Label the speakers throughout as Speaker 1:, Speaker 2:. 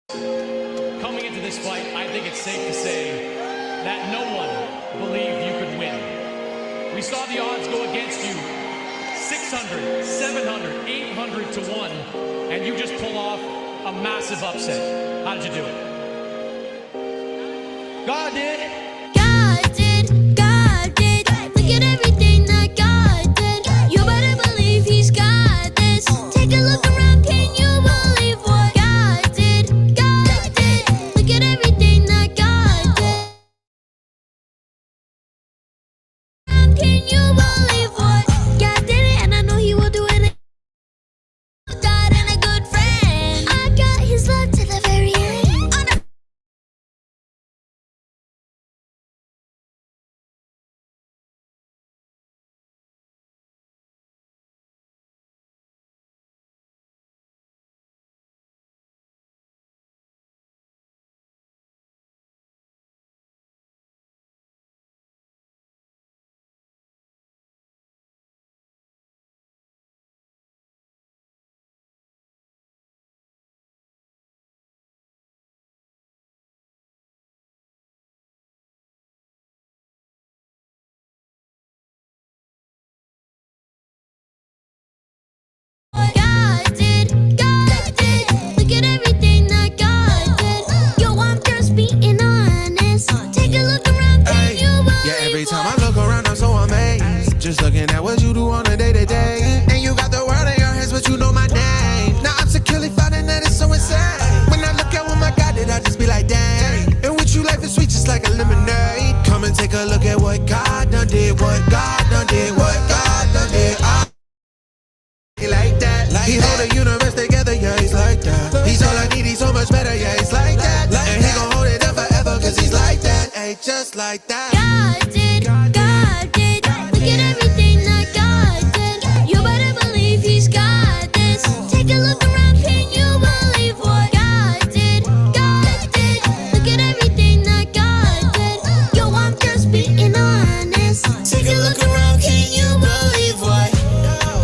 Speaker 1: Coming into this fight, I think it's safe to say that no one believed you could win. We saw the odds go against you 600, 700, 800 to 1, and you just pulled off a massive upset. How did you do it? God did.
Speaker 2: God did, God did. Look at everything that God did. You better believe He's got this. Take a look around, can you believe what God did? God did. Look at everything that God did. Can you believe what God did it? And I know He will do it. God and a good friend. I got His love to the very end. God did, God did. Look at everything that God did. Yo, I'm just being honest. Take a look around, can you believe
Speaker 3: Yeah, every time I look around, I'm so amazed. Just looking at what you do on a day-to-day. And you got the world in your hands, but you know my name. Now I'm securely finding that it's so insane. When I look at what my God did, I just be like, dang. And with you, life is sweet, just like a lemonade. Come and take a look at what God done did, what God done did, what God done did. He like that. He hold the universe together, yeah, he's like that. He's all I need, he's so much better, yeah, he's like that. And he gon' hold it up forever, cause he's like that. Hey, just like that.
Speaker 2: God did, God did. Look at everything that God did. You better believe He's got this. Take a look around, can you believe what God did? God did. Look at everything that God did. Yo, I'm just being honest. Take a look around, can you believe what?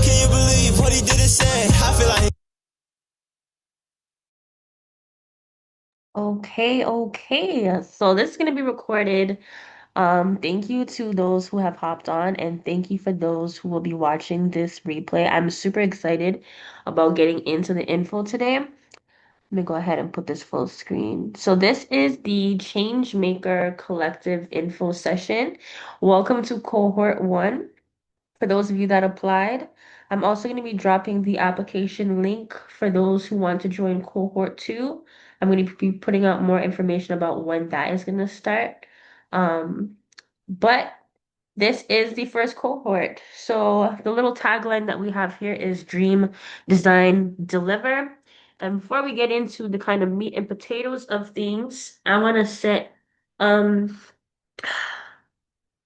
Speaker 4: Can you believe what he did and said? I feel like
Speaker 5: Okay. So this is going to be recorded. Thank you to those who have hopped on, and thank you for those who will be watching this replay. I'm super excited about getting into the info today. Let me go ahead and put this full screen. So this is the Changemaker Collective info session. Welcome to Cohort 1. For those of you that applied, I'm also going to be dropping the application link for those who want to join Cohort 2. I'm going to be putting out more information about when that is going to start. But this is the first cohort. So the little tagline that we have here is Dream, Design, Deliver. And before we get into the kind of meat and potatoes of things, I want to set um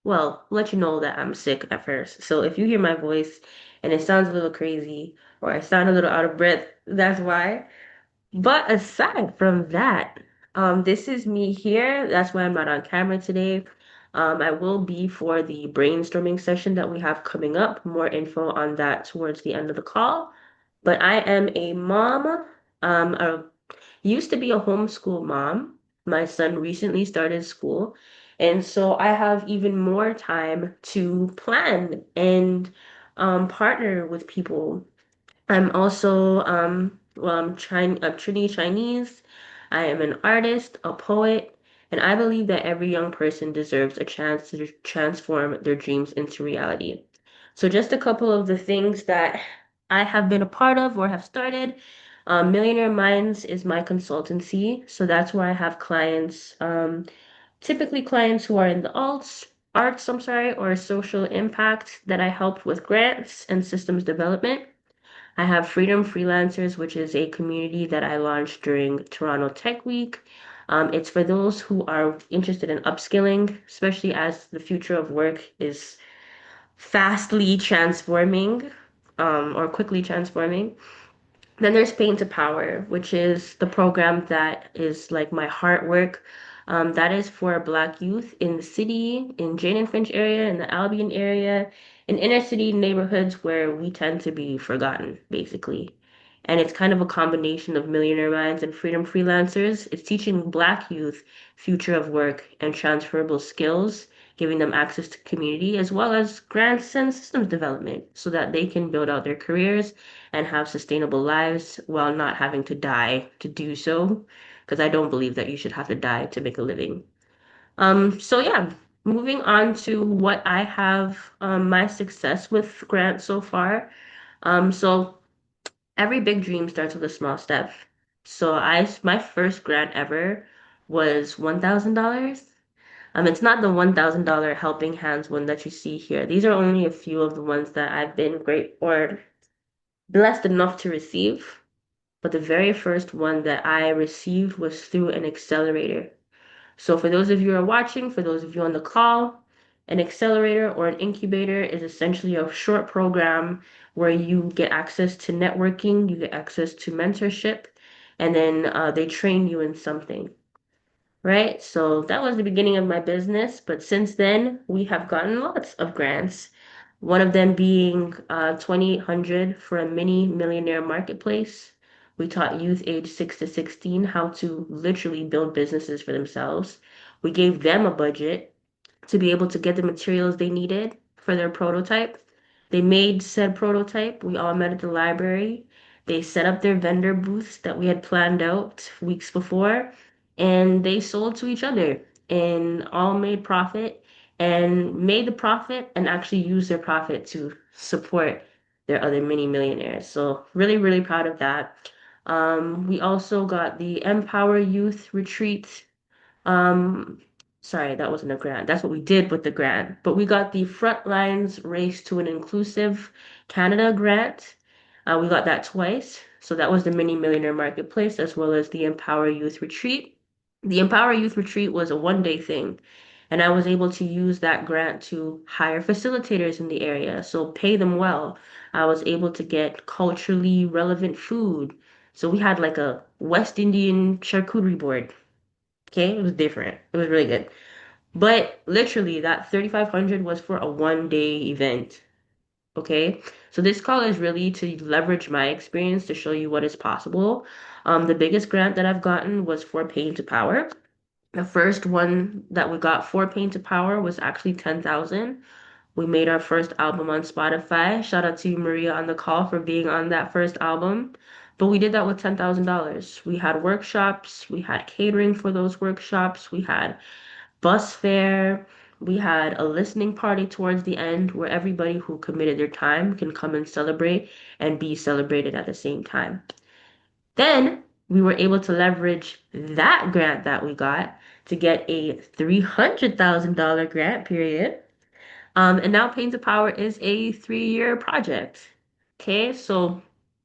Speaker 5: well, let you know that I'm sick at first. So if you hear my voice and it sounds a little crazy or I sound a little out of breath, that's why. But aside from that, this is me here. That's why I'm not on camera today. I will be for the brainstorming session that we have coming up. More info on that towards the end of the call. But I am a mom, a used to be a homeschool mom. My son recently started school, and so I have even more time to plan and partner with people. I'm also I'm Trini Chinese. I am an artist, a poet, and I believe that every young person deserves a chance to transform their dreams into reality. So just a couple of the things that I have been a part of or have started. Millionaire Minds is my consultancy, so that's where I have clients, typically clients who are in the arts, I'm sorry, or social impact that I help with grants and systems development. I have Freedom Freelancers, which is a community that I launched during Toronto Tech Week. It's for those who are interested in upskilling, especially as the future of work is fastly transforming, or quickly transforming. Then there's Pain to Power, which is the program that is like my heart work. That is for Black youth in the city, in Jane and Finch area, in the Albion area, in inner city neighborhoods where we tend to be forgotten, basically. and it's kind of a combination of Millionaire Minds and Freedom Freelancers. It's teaching Black youth future of work and transferable skills, giving them access to community as well as grants and systems development so that they can build out their careers and have sustainable lives while not having to die to do so. Because I don't believe that you should have to die to make a living. So yeah, moving on to what I have my success with grants so far. So every big dream starts with a small step. So my first grant ever was $1,000. It's not the $1,000 Helping Hands one that you see here. These are only a few of the ones that I've been great or blessed enough to receive. But the very first one that I received was through an accelerator. So for those of you who are watching, for those of you on the call, an accelerator or an incubator is essentially a short program where you get access to networking, you get access to mentorship, and then they train you in something, right? So that was the beginning of my business, but since then we have gotten lots of grants. One of them being 2,800 for a mini millionaire marketplace. We taught youth age 6 to 16 how to literally build businesses for themselves. We gave them a budget to be able to get the materials they needed for their prototype. They made said prototype. We all met at the library. They set up their vendor booths that we had planned out weeks before, and they sold to each other and all made profit and made the profit and actually used their profit to support their other mini millionaires. So really, really proud of that. We also got the Empower Youth Retreat um, sorry, that wasn't a grant. That's what we did with the grant. But we got the Frontlines Race to an Inclusive Canada grant. We got that twice. So that was the Mini Millionaire Marketplace as well as the Empower Youth Retreat. The Empower Youth Retreat was a one-day thing, and I was able to use that grant to hire facilitators in the area, so pay them well. I was able to get culturally relevant food. So we had like a West Indian charcuterie board. Okay, it was different. It was really good. But literally, that 3,500 was for a one-day event. Okay, so this call is really to leverage my experience to show you what is possible. The biggest grant that I've gotten was for Pain to Power. The first one that we got for Pain to Power was actually 10,000. We made our first album on Spotify. Shout out to Maria on the call for being on that first album. But we did that with $10,000. We had workshops, we had catering for those workshops, we had bus fare, we had a listening party towards the end where everybody who committed their time can come and celebrate and be celebrated at the same time. Then we were able to leverage that grant that we got to get a $300,000 grant period. And now Pain to Power is a 3-year project. Okay, so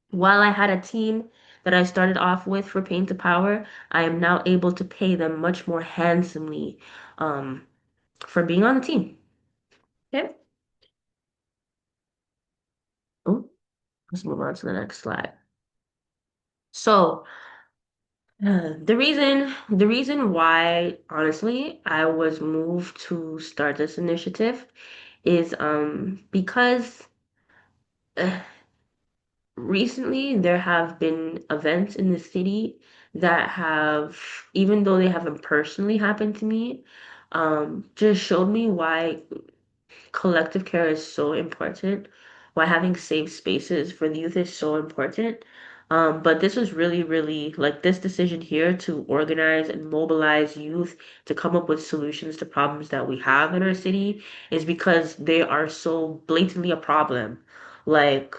Speaker 5: while I had a team that I started off with for Pain to Power, I am now able to pay them much more handsomely um, for being on the team. Okay. Oh, let's move on to the next slide. So the reason why, honestly, I was moved to start this initiative is because uh, recently there have been events in the city that have, even though they haven't personally happened to me, just showed me why collective care is so important, why having safe spaces for the youth is so important. But this was really, really like this decision here to organize and mobilize youth to come up with solutions to problems that we have in our city is because they are so blatantly a problem. Like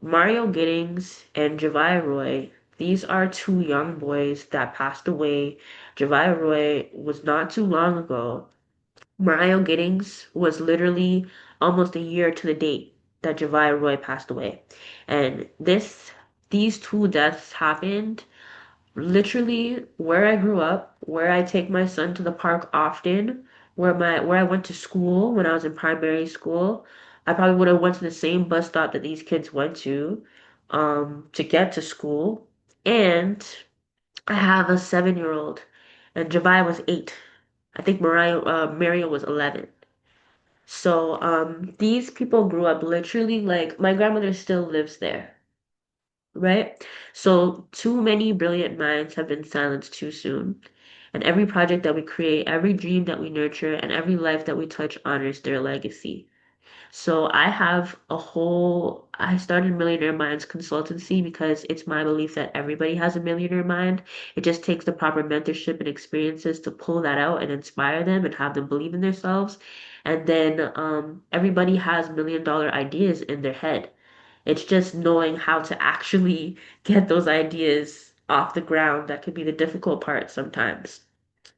Speaker 5: Mario Giddings and Javai Roy, these are two young boys that passed away. Javai Roy was not too long ago. Mario Giddings was literally almost a year to the date that Javai Roy passed away. And these two deaths happened literally where I grew up, where I take my son to the park often, where I went to school when I was in primary school. I probably would have went to the same bus stop that these kids went to get to school. And I have a 7-year old, and Javi was 8. I think Mario was 11. So these people grew up literally like my grandmother still lives there. right? So too many brilliant minds have been silenced too soon. And every project that we create, every dream that we nurture, and every life that we touch honors their legacy. So I started Millionaire Minds Consultancy because it's my belief that everybody has a millionaire mind. It just takes the proper mentorship and experiences to pull that out and inspire them and have them believe in themselves. And then everybody has $1 million ideas in their head. It's just knowing how to actually get those ideas off the ground that could be the difficult part sometimes.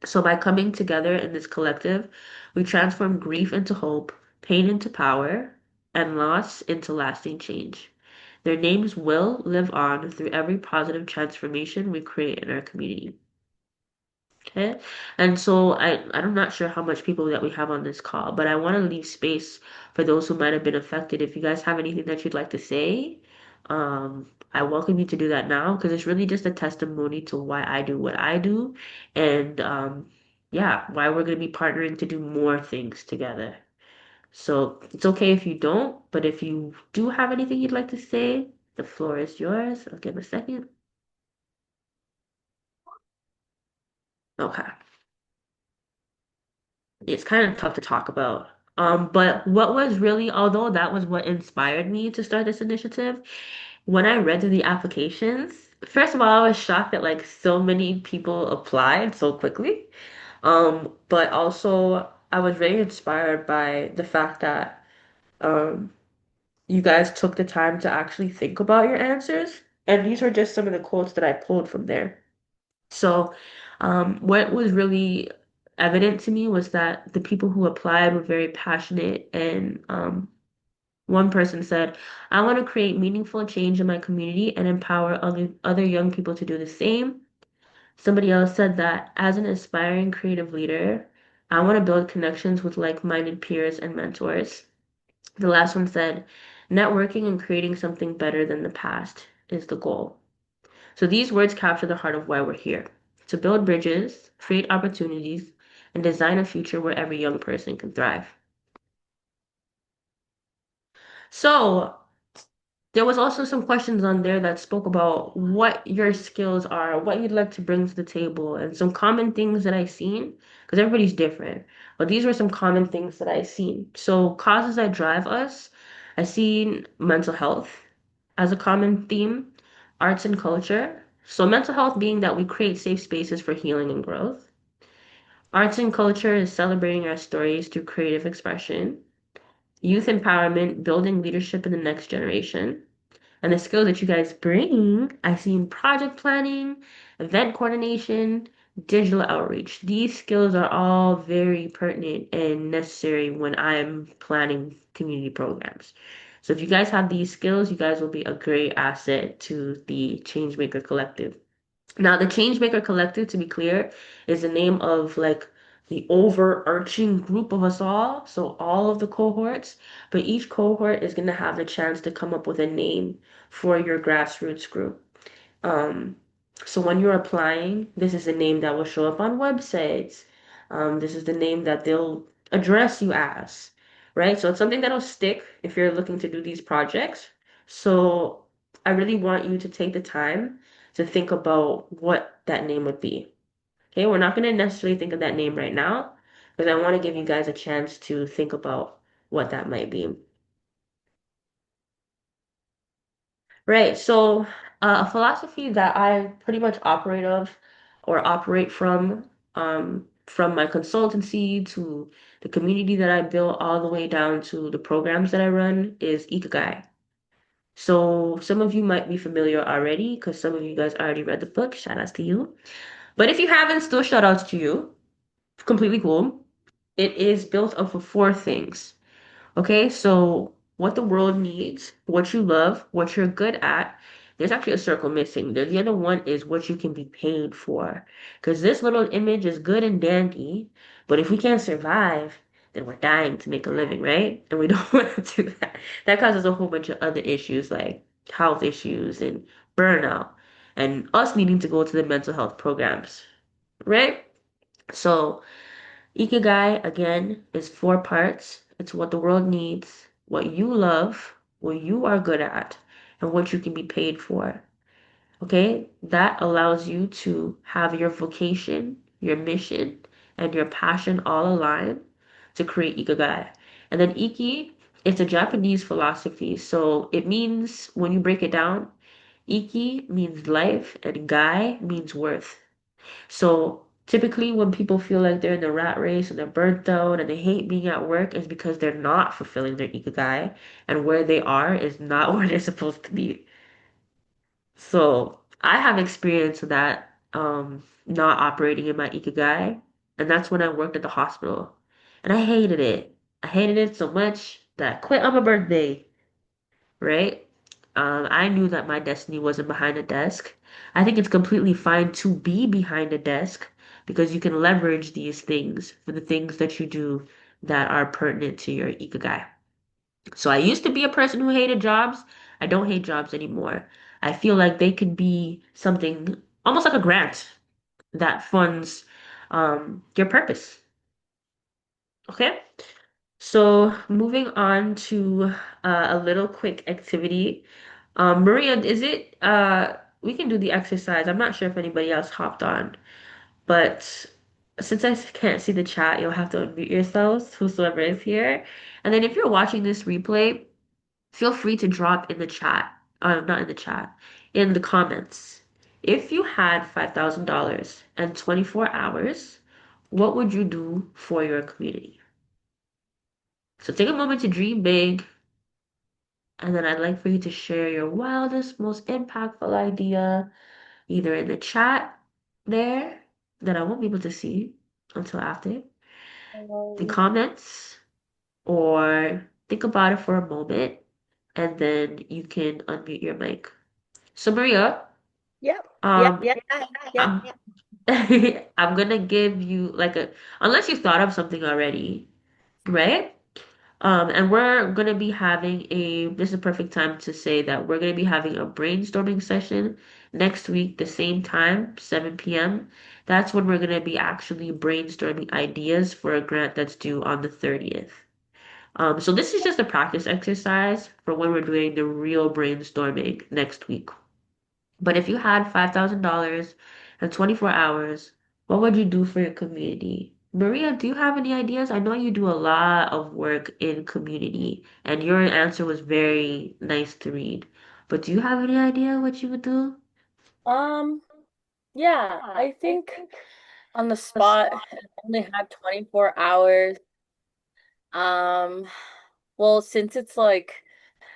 Speaker 5: So by coming together in this collective, we transform grief into hope, pain into power, and loss into lasting change. Their names will live on through every positive transformation we create in our community. Okay. And so I'm not sure how much people that we have on this call, but I want to leave space for those who might have been affected. If you guys have anything that you'd like to say, I welcome you to do that now because it's really just a testimony to why I do what I do and yeah, why we're going to be partnering to do more things together. So it's okay if you don't, but if you do have anything you'd like to say, the floor is yours. I'll give a second. Okay. It's kind of tough to talk about. But what was really, although that was what inspired me to start this initiative, when I read through the applications, first of all, I was shocked that like so many people applied so quickly. But also I was very inspired by the fact that um you guys took the time to actually think about your answers. And these are just some of the quotes that I pulled from there. So, what was really evident to me was that the people who applied were very passionate. And one person said, I want to create meaningful change in my community and empower other young people to do the same. Somebody else said that as an aspiring creative leader, I want to build connections with like-minded peers and mentors. The last one said, networking and creating something better than the past is the goal. So these words capture the heart of why we're here, to build bridges, create opportunities, and design a future where every young person can thrive. So there was also some questions on there that spoke about what your skills are, what you'd like to bring to the table, and some common things that I've seen, because everybody's different. But these were some common things that I've seen. So causes that drive us, I seen mental health as a common theme, arts and culture. So mental health being that we create safe spaces for healing and growth. Arts and culture is celebrating our stories through creative expression. Youth empowerment, building leadership in the next generation. And the skills that you guys bring, I've seen project planning, event coordination, digital outreach. These skills are all very pertinent and necessary when I'm planning community programs. So if you guys have these skills, you guys will be a great asset to the Changemaker Collective. Now, the Changemaker Collective, to be clear, is the name of like the overarching group of us all, so all of the cohorts, but each cohort is going to have the chance to come up with a name for your grassroots group. Um, so when you're applying, this is the name that will show up on websites. This is the name that they'll address you as, right? So it's something that'll stick if you're looking to do these projects. So I really want you to take the time to think about what that name would be. Okay, we're not going to necessarily think of that name right now, because I want to give you guys a chance to think about what that might be. Right. So, a philosophy that I pretty much operate from my consultancy to the community that I built all the way down to the programs that I run is Ikigai. So, some of you might be familiar already because some of you guys already read the book. Shout outs to you. But if you haven't, still shout outs to you. Completely cool. It is built up of four things. Okay, so what the world needs, what you love, what you're good at. There's actually a circle missing. The other one is what you can be paid for. Because this little image is good and dandy, but if we can't survive, then we're dying to make a living, right? And we don't want to do that. That causes a whole bunch of other issues like health issues and burnout, and us needing to go to the mental health programs, right? So Ikigai, again, is four parts. It's what the world needs, what you love, what you are good at, and what you can be paid for. Okay? That allows you to have your vocation, your mission, and your passion all aligned to create Ikigai. And then Iki, it's a Japanese philosophy. So it means, when you break it down, Iki means life and Gai means worth. So typically when people feel like they're in the rat race and they're burnt out and they hate being at work is because they're not fulfilling their Ikigai, and where they are is not where they're supposed to be. So I have experience with that, not operating in my Ikigai, and that's when I worked at the hospital. And I hated it. I hated it so much that I quit on my birthday, right? I knew that my destiny wasn't behind a desk. I think it's completely fine to be behind a desk because you can leverage these things for the things that you do that are pertinent to your Ikigai. So I used to be a person who hated jobs. I don't hate jobs anymore. I feel like they could be something almost like a grant that funds your purpose. Okay? So moving on to a little quick activity. Maria, is it we can do the exercise. I'm not sure if anybody else hopped on, but since I can't see the chat, you'll have to unmute yourselves, whosoever is here. And then if you're watching this replay, feel free to drop in the chat, not in the chat, in the comments. If you had $5,000 and 24 hours, what would you do for your community? So take a moment to dream big, and then I'd like for you to share your wildest, most impactful idea, either in the chat there, that I won't be able to see until after, the comments, or think about it for a moment, and then you can unmute your mic. So Maria,
Speaker 6: Yep. Yep.
Speaker 5: um,
Speaker 6: Yep. Yep.
Speaker 5: I'm I'm gonna give you like a, unless you thought of something already, right? And we're gonna be having a, this is a perfect time to say that we're gonna be having a brainstorming session next week, the same time, 7 p.m. That's when we're gonna be actually brainstorming ideas for a grant that's due on the 30th. So this is just a practice exercise for when we're doing the real brainstorming next week. But if you had $5,000 and 24 hours, what would you do for your community? Maria, do you have any ideas? I know you do a lot of work in community, and your answer was very nice to read. But do you have any idea what you would do?
Speaker 6: Um, yeah, I think on the spot, I only had 24 hours. Um, well, since it's like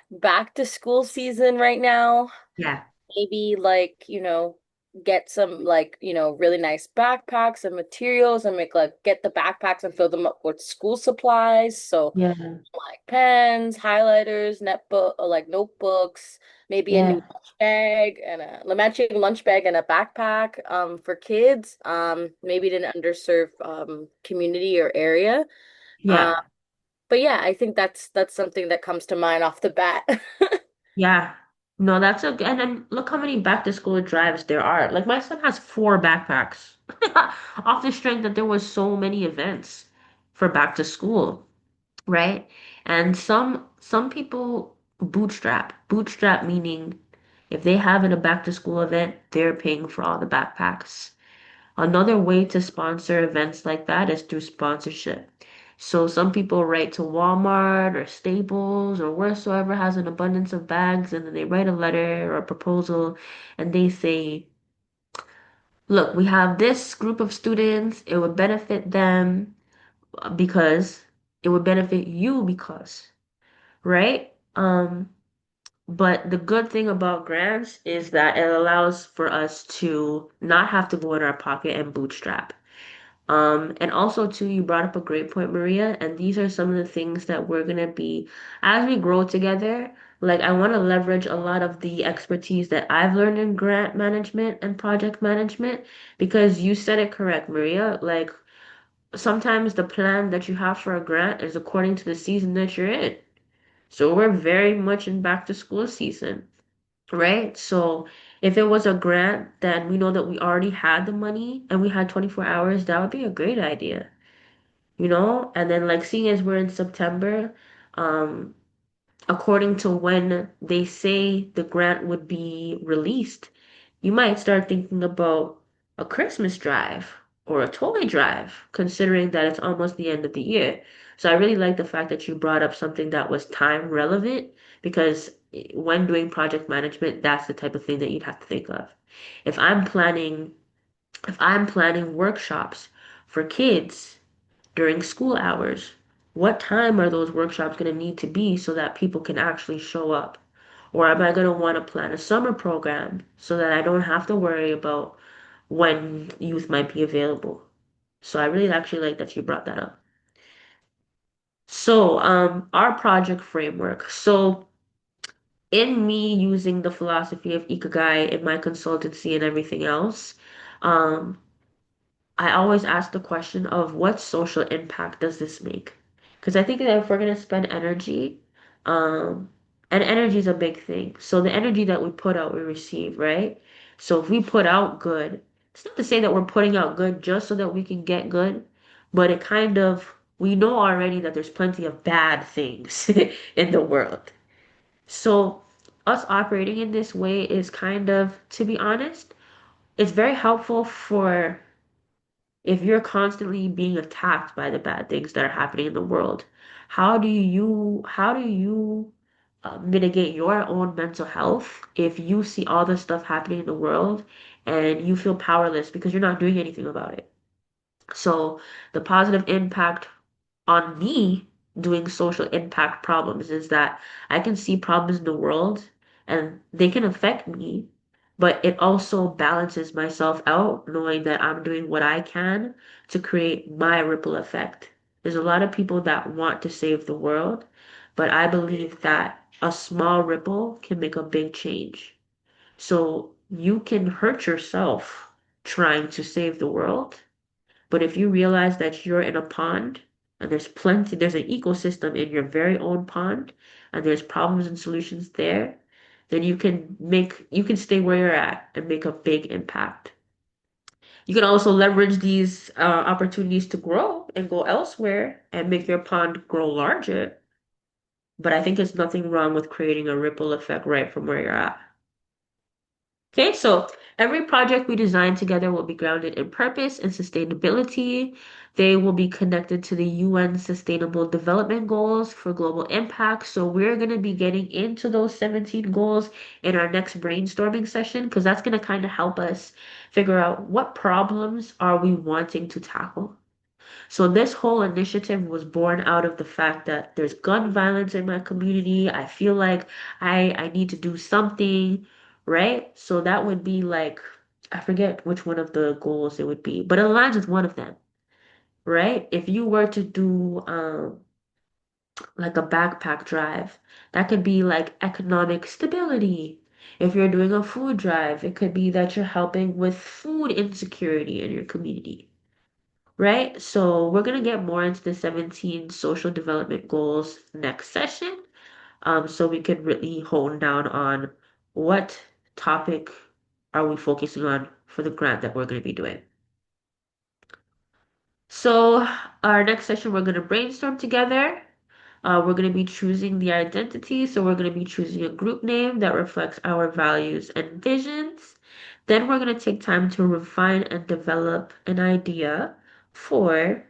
Speaker 6: back to school season right now,
Speaker 5: Yeah,
Speaker 6: maybe like, get some like, really nice backpacks and materials and make like get the backpacks and fill them up with school supplies. So
Speaker 5: yeah,
Speaker 6: like pens, highlighters, netbook, or like notebooks, maybe a new
Speaker 5: yeah,
Speaker 6: lunch bag and a matching lunch bag and a backpack for kids, maybe in an underserved community or area. Uh,
Speaker 5: yeah.
Speaker 6: but yeah, I think that's something that comes to mind off the bat.
Speaker 5: Yeah. No, that's a, and then look how many back to school drives there are. Like my son has four backpacks off the strength that there was so many events for back to school, right? And some people bootstrap. Bootstrap meaning if they have a back to school event, they're paying for all the backpacks. Another way to sponsor events like that is through sponsorship. So some people write to Walmart or Staples or wheresoever has an abundance of bags, and then they write a letter or a proposal and they say, look, we have this group of students. It would benefit them because it would benefit you because, right? But the good thing about grants is that it allows for us to not have to go in our pocket and bootstrap. And also too, you brought up a great point, Maria, and these are some of the things that we're gonna be, as we grow together, like I want to leverage a lot of the expertise that I've learned in grant management and project management, because you said it correct, Maria. Like sometimes the plan that you have for a grant is according to the season that you're in. So we're very much in back to school season, right? So if it was a grant, then we know that we already had the money and we had 24 hours, that would be a great idea, you know? And then like seeing as we're in September, um, according to when they say the grant would be released, you might start thinking about a Christmas drive or a toy drive, considering that it's almost the end of the year. So I really like the fact that you brought up something that was time relevant because when doing project management, that's the type of thing that you'd have to think of. If I'm planning, if I'm planning workshops for kids during school hours, what time are those workshops going to need to be so that people can actually show up? Or am I going to want to plan a summer program so that I don't have to worry about when youth might be available? So I really actually like that you brought that up. So, our project framework. So, in me using the philosophy of Ikigai in my consultancy and everything else, um, I always ask the question of what social impact does this make? Because I think that if we're going to spend energy, um, and energy is a big thing. So the energy that we put out, we receive, right? So if we put out good, it's not to say that we're putting out good just so that we can get good, but it kind of, we know already that there's plenty of bad things in the world. So us operating in this way is kind of, to be honest, it's very helpful for if you're constantly being attacked by the bad things that are happening in the world, how do you mitigate your own mental health if you see all this stuff happening in the world and you feel powerless because you're not doing anything about it? So the positive impact on me doing social impact problems is that I can see problems in the world and they can affect me, but it also balances myself out knowing that I'm doing what I can to create my ripple effect. There's a lot of people that want to save the world, but I believe that a small ripple can make a big change. So you can hurt yourself trying to save the world, but if you realize that you're in a pond and there's an ecosystem in your very own pond and there's problems and solutions there, then you can stay where you're at and make a big impact. You can also leverage these opportunities to grow and go elsewhere and make your pond grow larger. But I think there's nothing wrong with creating a ripple effect right from where you're at. Okay, so every project we design together will be grounded in purpose and sustainability. They will be connected to the UN Sustainable Development Goals for global impact. So we're going to be getting into those 17 goals in our next brainstorming session because that's going to kind of help us figure out what problems are we wanting to tackle. So this whole initiative was born out of the fact that there's gun violence in my community. I feel like I need to do something, right? So that would be like I forget which one of the goals it would be, but it aligns with one of them, right? If you were to do like a backpack drive, that could be like economic stability. If you're doing a food drive, it could be that you're helping with food insecurity in your community. Right? So we're gonna get more into the 17 social development goals next session. So we could really hone down on what topic are we focusing on for the grant that we're gonna be doing. So our next session, we're gonna brainstorm together. We're gonna be choosing the identity. So we're gonna be choosing a group name that reflects our values and visions. Then we're gonna take time to refine and develop an idea for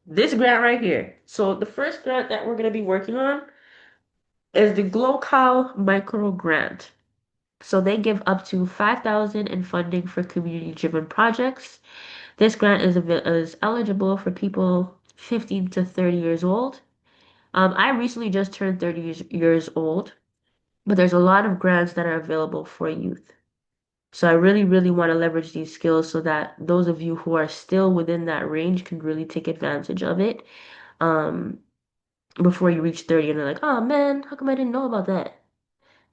Speaker 5: this grant right here. So the first grant that we're going to be working on is the Glocal Micro Grant. So they give up to 5,000 in funding for community-driven projects. This grant is eligible for people 15 to 30 years old. I recently just turned 30 years old, but there's a lot of grants that are available for youth. So I really, really want to leverage these skills so that those of you who are still within that range can really take advantage of it. Um, Before you reach 30 and they're like, oh man, how come I didn't know about that?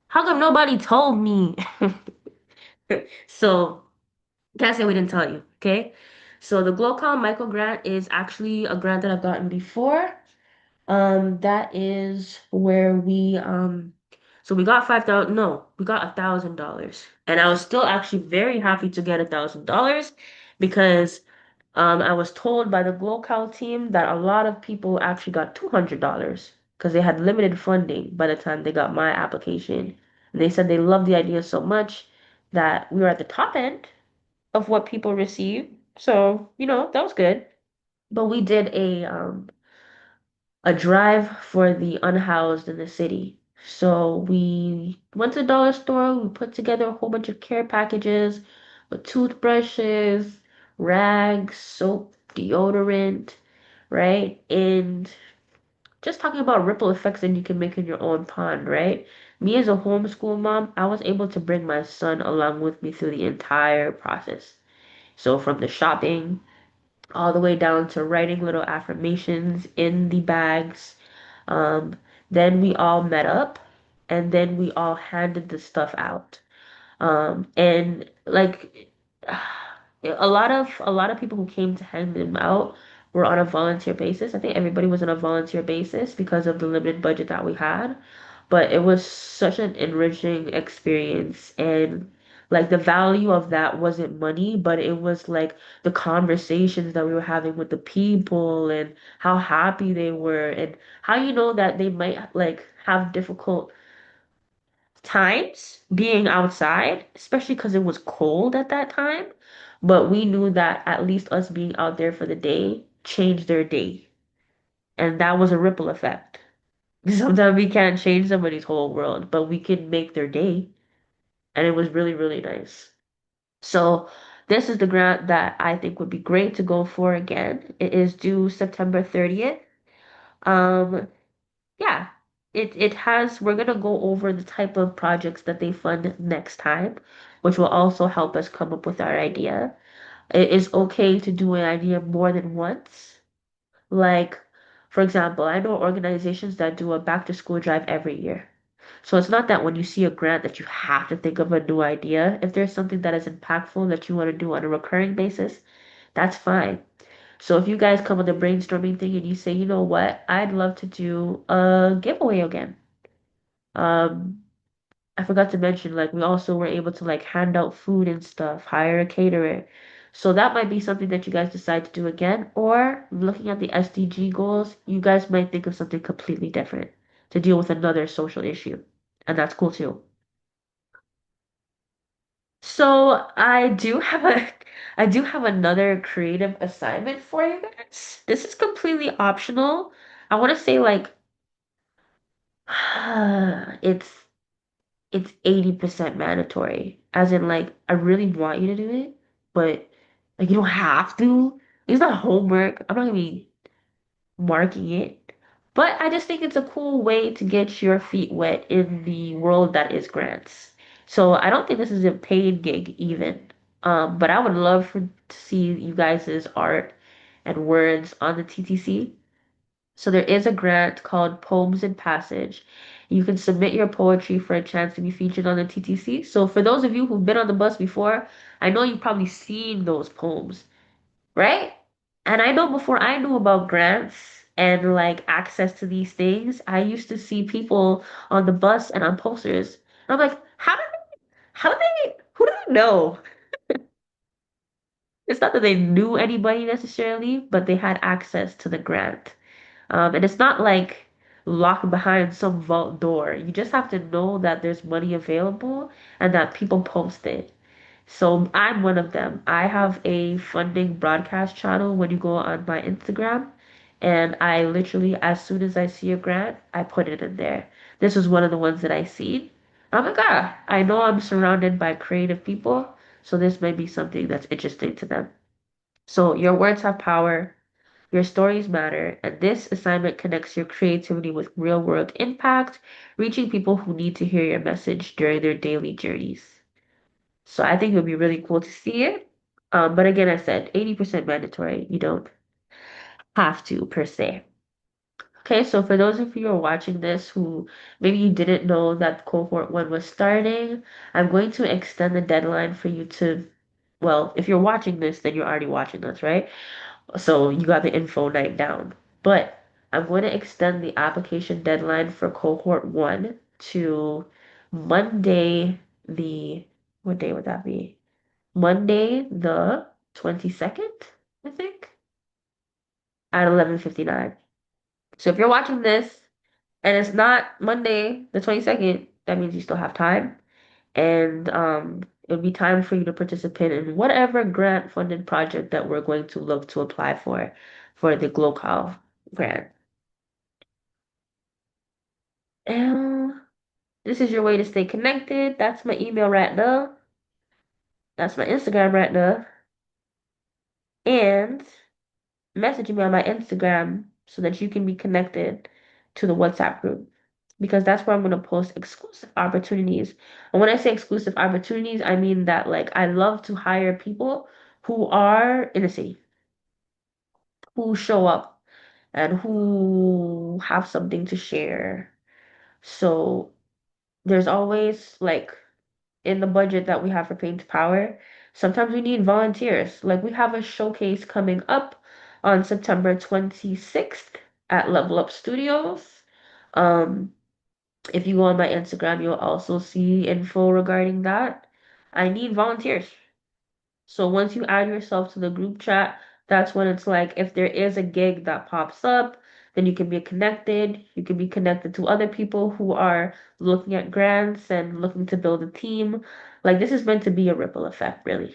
Speaker 5: How come nobody told me? So can't say we didn't tell you, okay? So the Glocal Micro Grant is actually a grant that I've gotten before. That is where so we got 5,000, no, we got $1,000. And I was still actually very happy to get $1,000 because I was told by the Glocal team that a lot of people actually got $200. because they had limited funding by the time they got my application. And they said they loved the idea so much that we were at the top end of what people receive. So, that was good. But we did a drive for the unhoused in the city. So we went to the dollar store, we put together a whole bunch of care packages with toothbrushes, rags, soap, deodorant, right? And just talking about ripple effects that you can make in your own pond, right? Me as a homeschool mom, I was able to bring my son along with me through the entire process. So from the shopping all the way down to writing little affirmations in the bags. Um, then we all met up and then we all handed the stuff out. And like a lot of people who came to hand them out were on a volunteer basis. I think everybody was on a volunteer basis because of the limited budget that we had. But it was such an enriching experience, and like the value of that wasn't money, but it was like the conversations that we were having with the people and how happy they were and how you know that they might like have difficult times being outside, especially because it was cold at that time. But we knew that at least us being out there for the day changed their day. And that was a ripple effect. Sometimes we can't change somebody's whole world, but we can make their day. And it was really, really nice. So this is the grant that I think would be great to go for again. It is due September 30th. Um, Yeah, it has, we're gonna go over the type of projects that they fund next time, which will also help us come up with our idea. It is okay to do an idea more than once. Like, for example, I know organizations that do a back to school drive every year. So it's not that when you see a grant that you have to think of a new idea. If there's something that is impactful that you want to do on a recurring basis, that's fine. So if you guys come with a brainstorming thing and you say, you know what, I'd love to do a giveaway again. Um, I forgot to mention, like, we also were able to like hand out food and stuff, hire a caterer. So that might be something that you guys decide to do again. Or looking at the SDG goals, you guys might think of something completely different to deal with another social issue. And that's cool too. So I do have another creative assignment for you guys. This is completely optional. I want to say like it's it's 80% mandatory. As in like I really want you to do it, but like you don't have to. It's not homework. I'm not gonna be marking it. But I just think it's a cool way to get your feet wet in the world that is grants. So I don't think this is a paid gig even. But I would love to see you guys' art and words on the TTC. So there is a grant called Poems in Passage. You can submit your poetry for a chance to be featured on the TTC. So for those of you who've been on the bus before, I know you've probably seen those poems, right? And I know before I knew about grants and like access to these things, I used to see people on the bus and on posters. And I'm like, who do they know? It's not that they knew anybody necessarily, but they had access to the grant. And it's not like locked behind some vault door. You just have to know that there's money available and that people post it. So I'm one of them. I have a funding broadcast channel when you go on my Instagram, and I literally, as soon as I see a grant, I put it in there. This was one of the ones that I seen. I'm like, I know I'm surrounded by creative people, so this might be something that's interesting to them. So your words have power, your stories matter, and this assignment connects your creativity with real world impact, reaching people who need to hear your message during their daily journeys. So I think it would be really cool to see it. But again, I said 80% mandatory. You don't have to per se. Okay, so for those of you who are watching this who maybe you didn't know that cohort one was starting, I'm going to extend the deadline for you to, well, if you're watching this, then you're already watching this, right? So you got the info night down. But I'm going to extend the application deadline for cohort one to Monday, the, what day would that be? Monday the 22nd, I think, at 11:59. So if you're watching this and it's not Monday the 22nd, that means you still have time. And it'll be time for you to participate in whatever grant funded project that we're going to look to apply for the Glocal grant. And this is your way to stay connected. That's my email right now. That's my Instagram right now. And message me on my Instagram so that you can be connected to the WhatsApp group, because that's where I'm going to post exclusive opportunities. And when I say exclusive opportunities, I mean that like I love to hire people who are in the city, who show up and who have something to share. So there's always like in the budget that we have for Paint to Power, sometimes we need volunteers. Like we have a showcase coming up on September 26th at Level Up Studios. If you go on my Instagram, you'll also see info regarding that. I need volunteers. So once you add yourself to the group chat, that's when it's like if there is a gig that pops up, then you can be connected. You can be connected to other people who are looking at grants and looking to build a team. Like this is meant to be a ripple effect, really.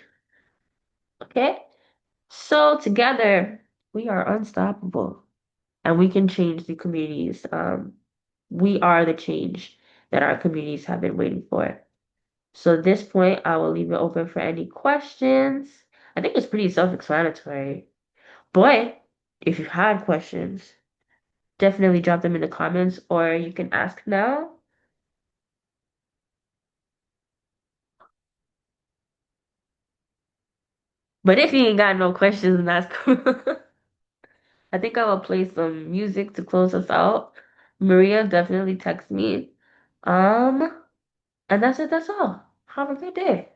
Speaker 5: Okay? So together, we are unstoppable and we can change the communities. We are the change that our communities have been waiting for. So at this point, I will leave it open for any questions. I think it's pretty self-explanatory. But if you had questions, definitely drop them in the comments or you can ask now. But if you ain't got no questions, then that's cool. I think I will play some music to close us out. Maria definitely text me. And that's it, that's all. Have a good day.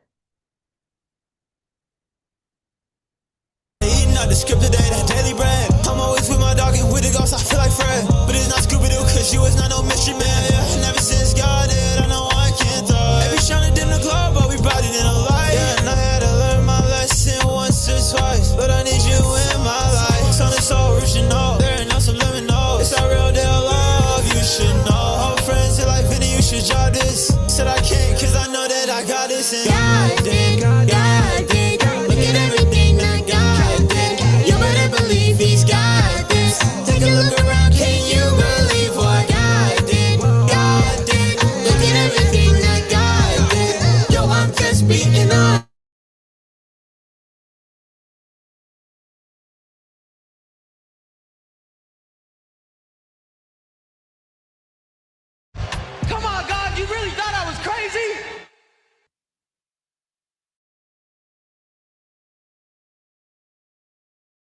Speaker 4: Eating out the script today, that daily bread. I'm always with my dog and with the ghost, I feel like Fred. But it's not Scooby-Doo, cause you is not no mystery man. Yeah, never since God did, I know I can't die. Every shining in the club, but we brought it in a light. Yeah, and I had to learn my lesson once or twice. But I need you in my life. Son is so original, there ain't no subliminal. It's a real deal love, you should know. All friends are like, Vinny, you should drop this. Said I can't, cause I know that I got this. And
Speaker 2: God did, God